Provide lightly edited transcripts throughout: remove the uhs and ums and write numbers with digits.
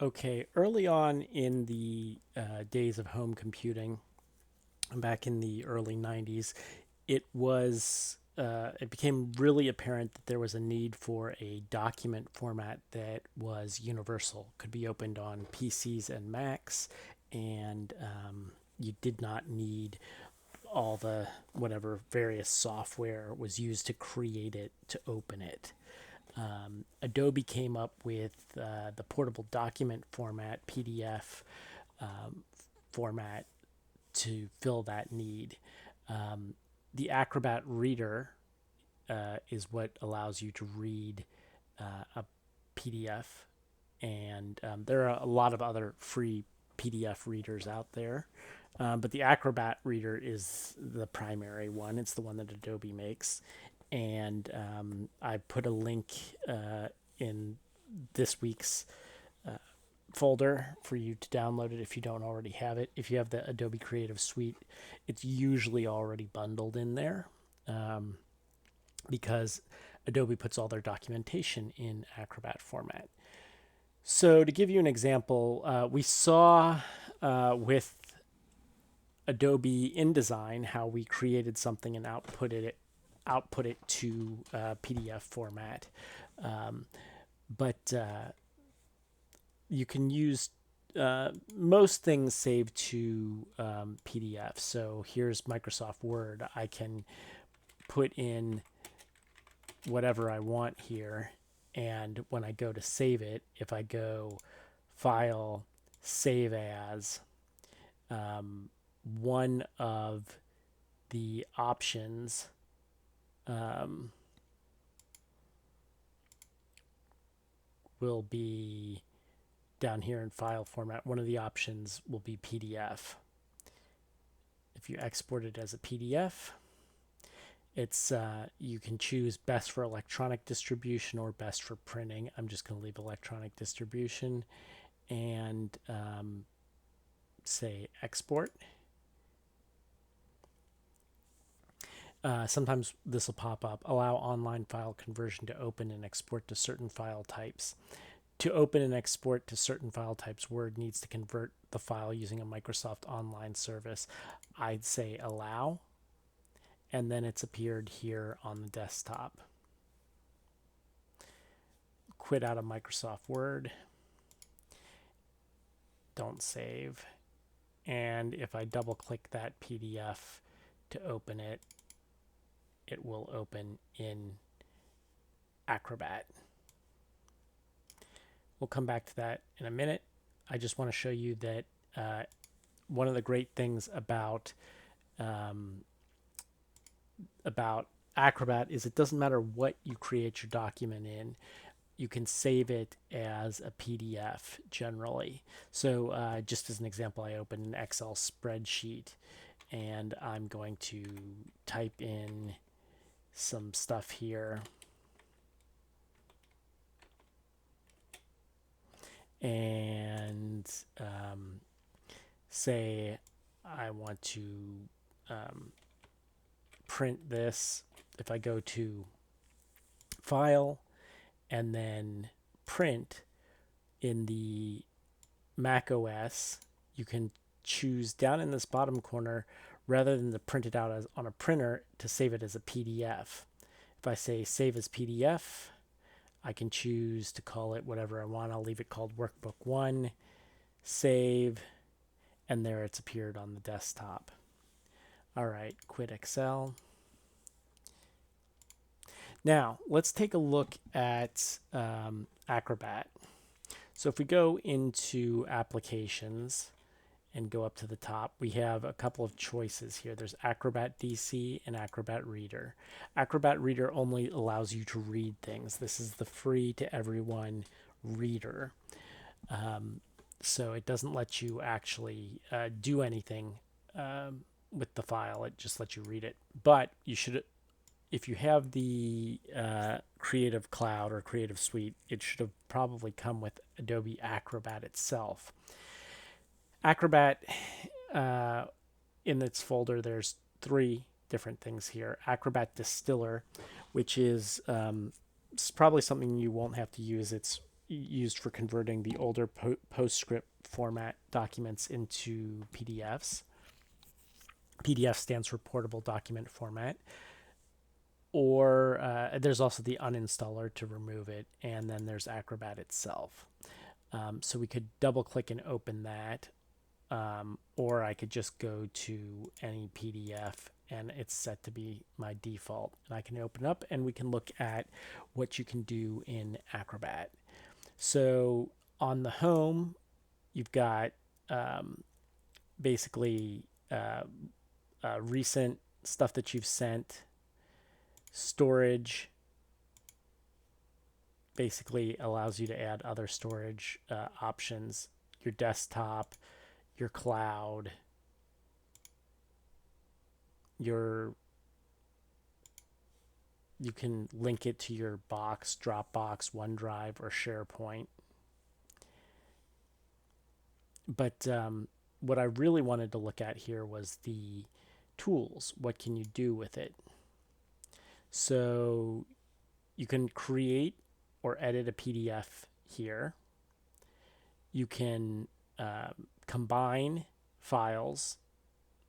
Okay, early on in the days of home computing, back in the early 90s, it became really apparent that there was a need for a document format that was universal, could be opened on PCs and Macs, and you did not need all the whatever various software was used to create it to open it. Adobe came up with the portable document format, PDF format, to fill that need. Um, the Acrobat Reader is what allows you to read a PDF, and there are a lot of other free PDF readers out there. But the Acrobat Reader is the primary one. It's the one that Adobe makes. And I put a link in this week's folder for you to download it if you don't already have it. If you have the Adobe Creative Suite, it's usually already bundled in there um, because Adobe puts all their documentation in Acrobat format. So, to give you an example, we saw with Adobe InDesign how we created something and output it to PDF format. Um, but you can use most things save to PDF. So here's Microsoft Word. I can put in whatever I want here. And when I go to save it, if I go File, Save As, one of the options will be down here in file format. One of the options will be PDF. If you export it as a PDF, it's you can choose best for electronic distribution or best for printing. I'm just going to leave electronic distribution and say export. Sometimes this will pop up. Allow online file conversion to open and export to certain file types. To open and export to certain file types, Word needs to convert the file using a Microsoft Online service. I'd say allow, and then it's appeared here on the desktop. Quit out of Microsoft Word. Don't save. And if I double click that PDF to open it, it will open in Acrobat. We'll come back to that in a minute. I just want to show you that one of the great things um, about Acrobat is it doesn't matter what you create your document in. You can save it as a PDF generally. So just as an example, I open an Excel spreadsheet and I'm going to type in some stuff here. And say I want to print this. If I go to File and then Print in the Mac OS, you can choose down in this bottom corner, rather than to print it out as on a printer, to save it as a PDF. If I say Save as PDF, I can choose to call it whatever I want. I'll leave it called Workbook 1, save, and there it's appeared on the desktop. All right, quit Excel. Now, let's take a look at Acrobat. So if we go into Applications and go up to the top, we have a couple of choices here. There's Acrobat DC and Acrobat Reader. Acrobat Reader only allows you to read things. This is the free to everyone reader. So it doesn't let you actually do anything with the file. It just lets you read it. But you should, if you have the Creative Cloud or Creative Suite, it should have probably come with Adobe Acrobat itself. Acrobat, in its folder, there's three different things here. Acrobat Distiller, which is it's probably something you won't have to use. It's used for converting the older PostScript format documents into PDFs. PDF stands for Portable Document Format. Or there's also the uninstaller to remove it, and then there's Acrobat itself. So we could double click and open that, or I could just go to any PDF and it's set to be my default. And I can open up and we can look at what you can do in Acrobat. So on the home, you've got basically recent stuff that you've sent. Storage basically allows you to add other storage options. Your desktop, your cloud, you can link it to your box, Dropbox, OneDrive, or SharePoint. But what I really wanted to look at here was the tools. What can you do with it? So you can create or edit a PDF here. You can combine files.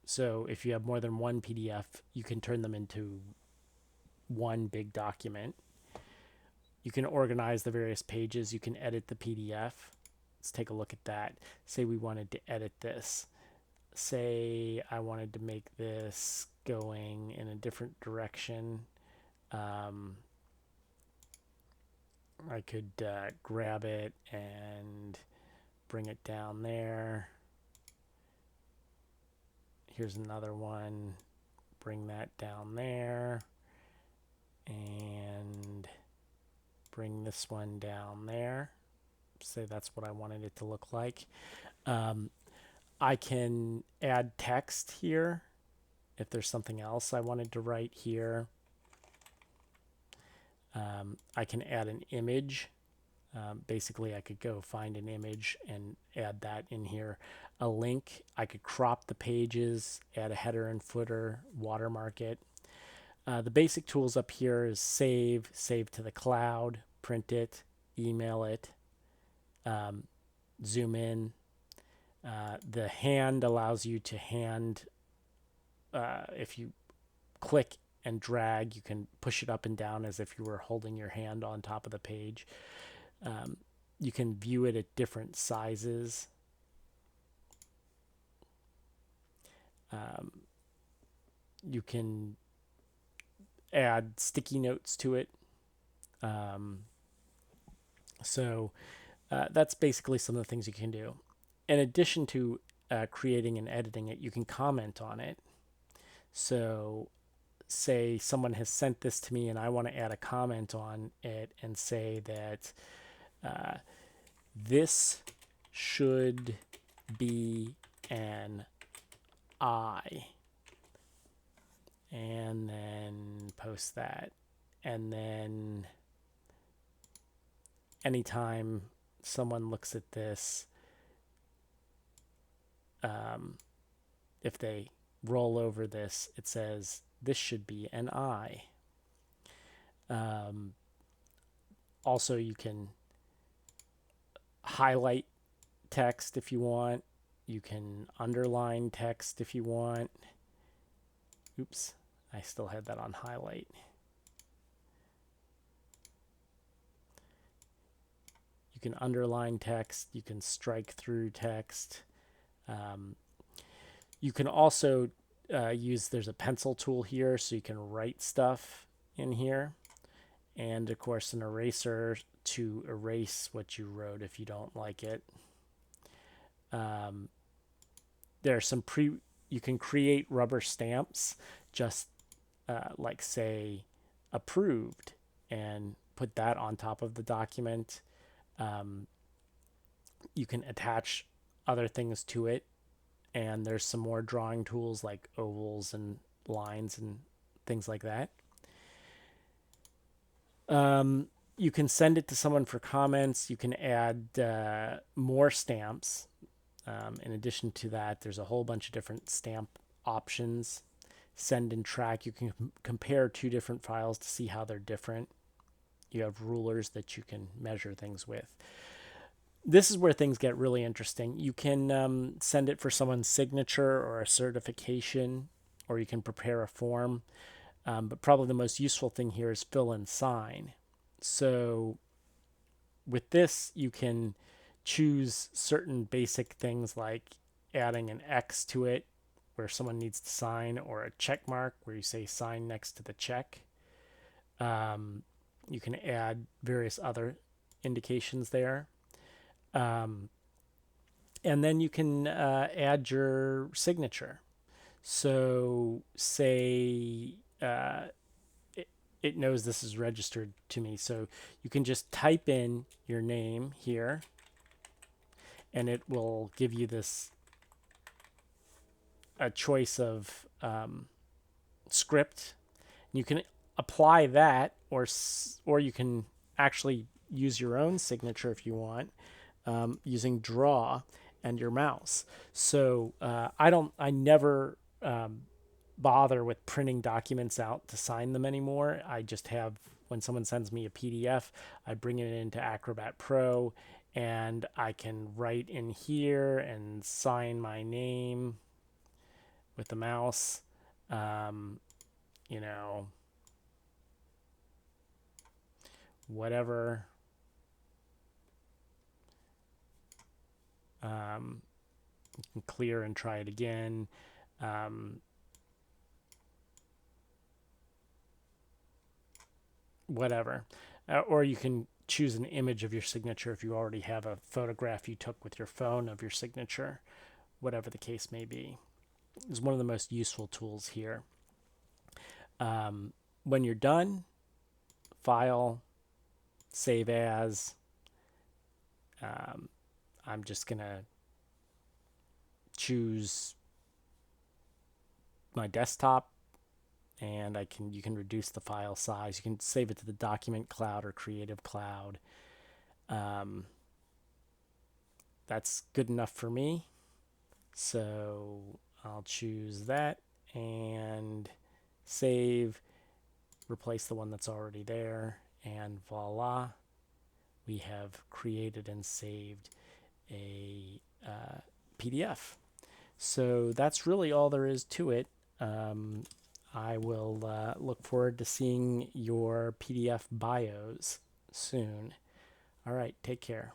So if you have more than one PDF, you can turn them into one big document. You can organize the various pages. You can edit the PDF. Let's take a look at that. Say we wanted to edit this. Say I wanted to make this going in a different direction. I could grab it and bring it down there. Here's another one. Bring that down there. And bring this one down there. Say that's what I wanted it to look like. I can add text here if there's something else I wanted to write here. I can add an image. Basically, I could go find an image and add that in here. A link, I could crop the pages, add a header and footer, watermark it. The basic tools up here is save to the cloud, print it, email it, zoom in. The hand allows you to if you click and drag, you can push it up and down as if you were holding your hand on top of the page. You can view it at different sizes. You can add sticky notes to it. So that's basically some of the things you can do. In addition to creating and editing it, you can comment on it. So say someone has sent this to me and I want to add a comment on it and say that this should be an I, and then post that. And then anytime someone looks at this, if they roll over this, it says this should be an I. Also, you can highlight text if you want. You can underline text if you want. Oops, I still had that on highlight. You can underline text. You can strike through text. You can also there's a pencil tool here, so you can write stuff in here. And of course, an eraser to erase what you wrote if you don't like it. There are some you can create rubber stamps, just like say approved, and put that on top of the document. You can attach other things to it, and there's some more drawing tools like ovals and lines and things like that. You can send it to someone for comments. You can add more stamps. In addition to that, there's a whole bunch of different stamp options. Send and track. You can compare two different files to see how they're different. You have rulers that you can measure things with. This is where things get really interesting. You can send it for someone's signature or a certification, or you can prepare a form. But probably the most useful thing here is fill and sign. So with this, you can choose certain basic things like adding an X to it where someone needs to sign, or a check mark where you say sign next to the check. You can add various other indications there. And then you can add your signature. So say it knows this is registered to me. So you can just type in your name here and it will give you this a choice of script. You can apply that, or you can actually use your own signature if you want, using draw and your mouse. So I never bother with printing documents out to sign them anymore. I just have, when someone sends me a PDF, I bring it into Acrobat Pro and I can write in here and sign my name with the mouse. You know, whatever. You can clear and try it again. Whatever. Or you can choose an image of your signature if you already have a photograph you took with your phone of your signature, whatever the case may be. It's one of the most useful tools here. When you're done, File, Save As. I'm just going to choose my desktop, and you can reduce the file size. You can save it to the document cloud or Creative Cloud. That's good enough for me. So I'll choose that and save, replace the one that's already there, and voila, we have created and saved a PDF. So that's really all there is to it. I will look forward to seeing your PDF bios soon. All right, take care.